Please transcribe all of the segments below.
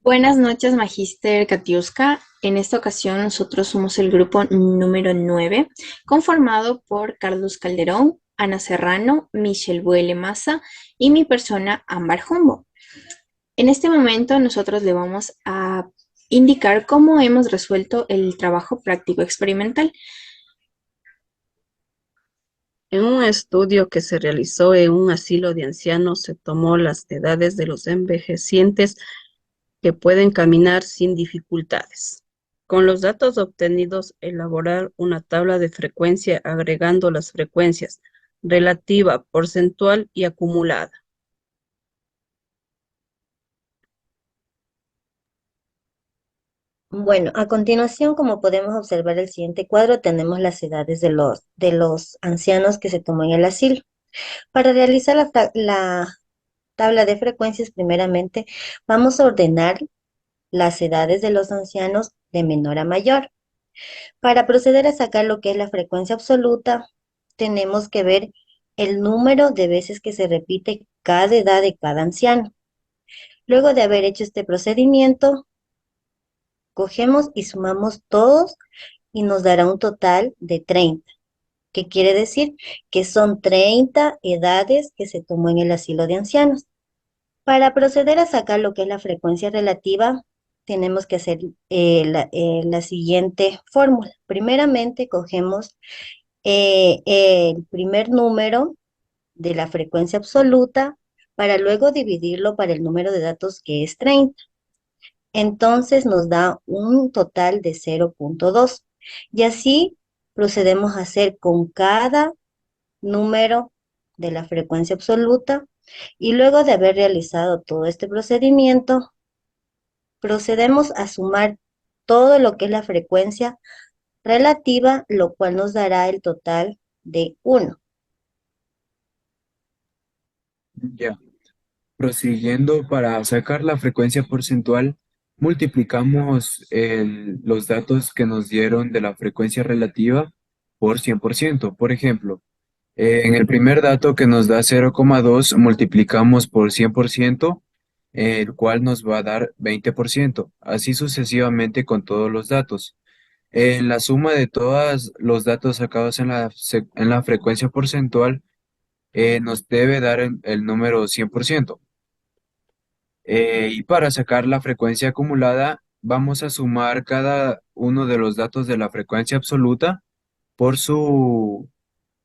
Buenas noches, Magíster Katiuska. En esta ocasión nosotros somos el grupo número 9, conformado por Carlos Calderón, Ana Serrano, Michelle Buele Maza y mi persona, Ámbar Jumbo. En este momento nosotros le vamos a indicar cómo hemos resuelto el trabajo práctico experimental. En un estudio que se realizó en un asilo de ancianos, se tomó las edades de los envejecientes que pueden caminar sin dificultades. Con los datos obtenidos, elaborar una tabla de frecuencia agregando las frecuencias relativa, porcentual y acumulada. Bueno, a continuación, como podemos observar el siguiente cuadro, tenemos las edades de los ancianos que se tomó en el asilo. Para realizar la tabla de frecuencias, primeramente, vamos a ordenar las edades de los ancianos de menor a mayor. Para proceder a sacar lo que es la frecuencia absoluta, tenemos que ver el número de veces que se repite cada edad de cada anciano. Luego de haber hecho este procedimiento, cogemos y sumamos todos y nos dará un total de 30, que quiere decir que son 30 edades que se tomó en el asilo de ancianos. Para proceder a sacar lo que es la frecuencia relativa, tenemos que hacer la siguiente fórmula. Primeramente, cogemos el primer número de la frecuencia absoluta para luego dividirlo para el número de datos que es 30. Entonces nos da un total de 0,2. Y así procedemos a hacer con cada número de la frecuencia absoluta y luego de haber realizado todo este procedimiento, procedemos a sumar todo lo que es la frecuencia relativa, lo cual nos dará el total de 1. Ya. Prosiguiendo, para sacar la frecuencia porcentual, multiplicamos los datos que nos dieron de la frecuencia relativa por 100%. Por ejemplo, en el primer dato que nos da 0,2, multiplicamos por 100%, el cual nos va a dar 20%. Así sucesivamente con todos los datos. La suma de todos los datos sacados en la frecuencia porcentual nos debe dar el número 100%. Y para sacar la frecuencia acumulada, vamos a sumar cada uno de los datos de la frecuencia absoluta por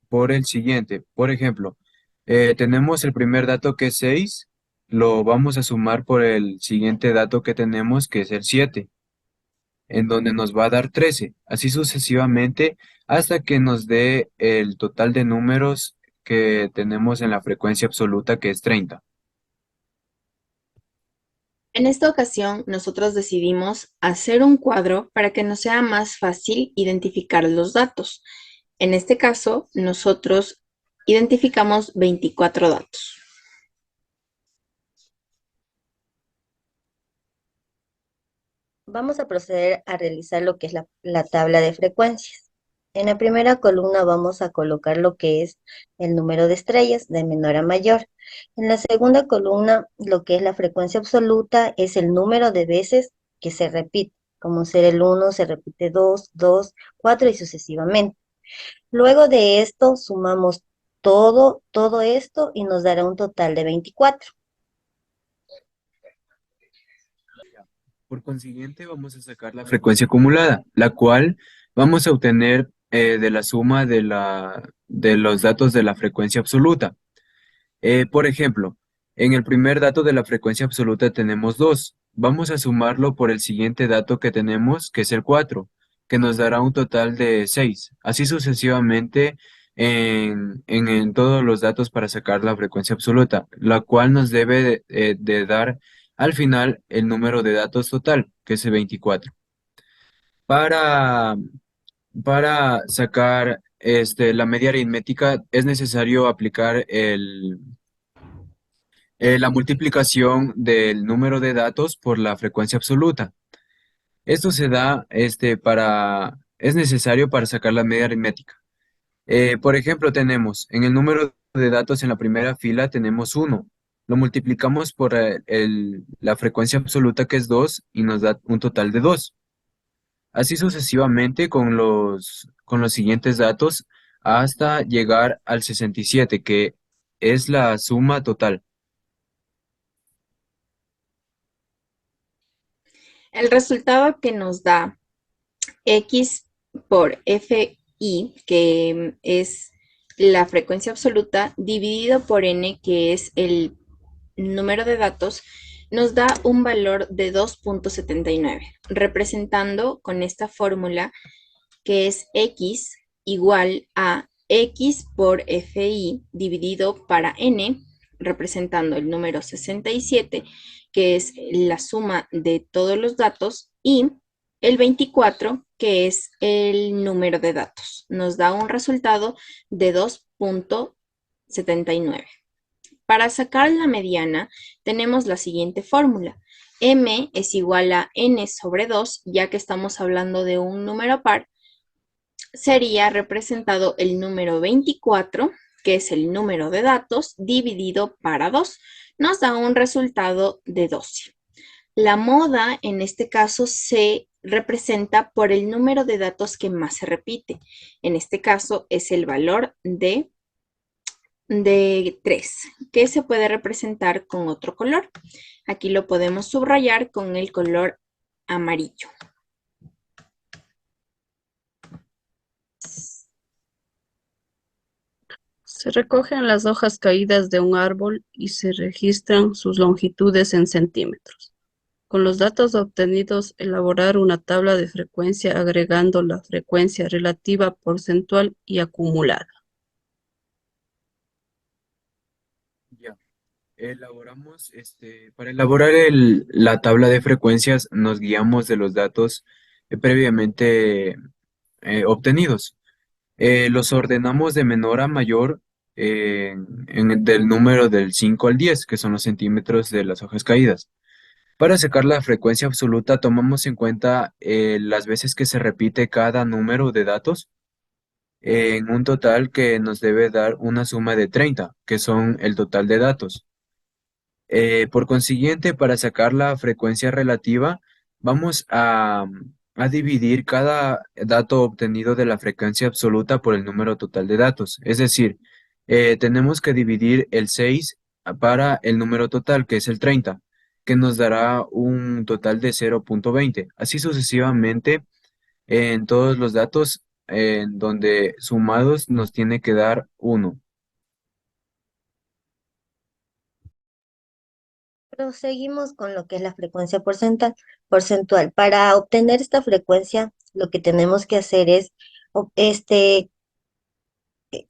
por el siguiente. Por ejemplo, tenemos el primer dato que es 6, lo vamos a sumar por el siguiente dato que tenemos que es el 7, en donde nos va a dar 13, así sucesivamente hasta que nos dé el total de números que tenemos en la frecuencia absoluta que es 30. En esta ocasión nosotros decidimos hacer un cuadro para que nos sea más fácil identificar los datos. En este caso, nosotros identificamos 24 datos. Vamos a proceder a realizar lo que es la tabla de frecuencias. En la primera columna vamos a colocar lo que es el número de estrellas de menor a mayor. En la segunda columna, lo que es la frecuencia absoluta es el número de veces que se repite, como ser el 1, se repite 2, 2, 4 y sucesivamente. Luego de esto, sumamos todo esto y nos dará un total de 24. Por consiguiente, vamos a sacar la frecuencia acumulada, la cual vamos a obtener de la suma de los datos de la frecuencia absoluta. Por ejemplo, en el primer dato de la frecuencia absoluta tenemos 2. Vamos a sumarlo por el siguiente dato que tenemos, que es el 4, que nos dará un total de 6. Así sucesivamente en todos los datos para sacar la frecuencia absoluta, la cual nos debe de dar al final el número de datos total, que es el 24. Para, para sacar la media aritmética es necesario aplicar la multiplicación del número de datos por la frecuencia absoluta. Esto se da es necesario para sacar la media aritmética. Por ejemplo, tenemos en el número de datos en la primera fila tenemos uno. Lo multiplicamos por la frecuencia absoluta que es 2 y nos da un total de 2. Así sucesivamente con los siguientes datos hasta llegar al 67, que es la suma total. El resultado que nos da X por Fi, que es la frecuencia absoluta, dividido por N, que es el número de datos, nos da un valor de 2,79, representando con esta fórmula que es X igual a X por Fi dividido para N, representando el número 67, que es la suma de todos los datos, y el 24, que es el número de datos. Nos da un resultado de 2,79. Para sacar la mediana, tenemos la siguiente fórmula. M es igual a N sobre 2, ya que estamos hablando de un número par, sería representado el número 24, que es el número de datos, dividido para 2. Nos da un resultado de 12. La moda, en este caso, se representa por el número de datos que más se repite. En este caso, es el valor de 3, que se puede representar con otro color. Aquí lo podemos subrayar con el color amarillo. Se recogen las hojas caídas de un árbol y se registran sus longitudes en centímetros. Con los datos obtenidos, elaborar una tabla de frecuencia agregando la frecuencia relativa, porcentual y acumulada. Ya. Para elaborar la tabla de frecuencias nos guiamos de los datos previamente obtenidos. Los ordenamos de menor a mayor del número del 5 al 10, que son los centímetros de las hojas caídas. Para sacar la frecuencia absoluta, tomamos en cuenta las veces que se repite cada número de datos en un total que nos debe dar una suma de 30, que son el total de datos. Por consiguiente, para sacar la frecuencia relativa, vamos a dividir cada dato obtenido de la frecuencia absoluta por el número total de datos. Es decir, tenemos que dividir el 6 para el número total, que es el 30, que nos dará un total de 0,20. Así sucesivamente, en todos los datos en donde sumados nos tiene que dar 1. Proseguimos con lo que es la frecuencia porcentual. Para obtener esta frecuencia, lo que tenemos que hacer es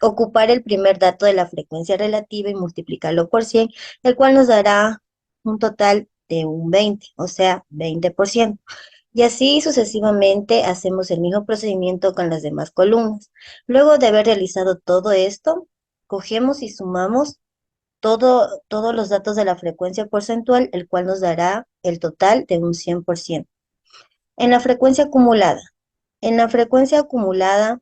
ocupar el primer dato de la frecuencia relativa y multiplicarlo por 100, el cual nos dará un total de un 20, o sea, 20%. Y así sucesivamente hacemos el mismo procedimiento con las demás columnas. Luego de haber realizado todo esto, cogemos y sumamos todos los datos de la frecuencia porcentual, el cual nos dará el total de un 100%. En la frecuencia acumulada. En la frecuencia acumulada,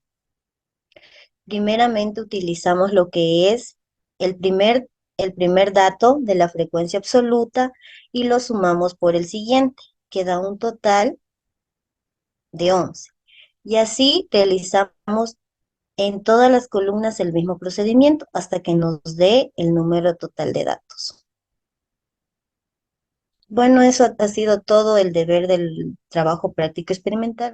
primeramente utilizamos lo que es el primer dato de la frecuencia absoluta y lo sumamos por el siguiente, que da un total de 11. Y así realizamos en todas las columnas el mismo procedimiento hasta que nos dé el número total de datos. Bueno, eso ha sido todo el deber del trabajo práctico experimental.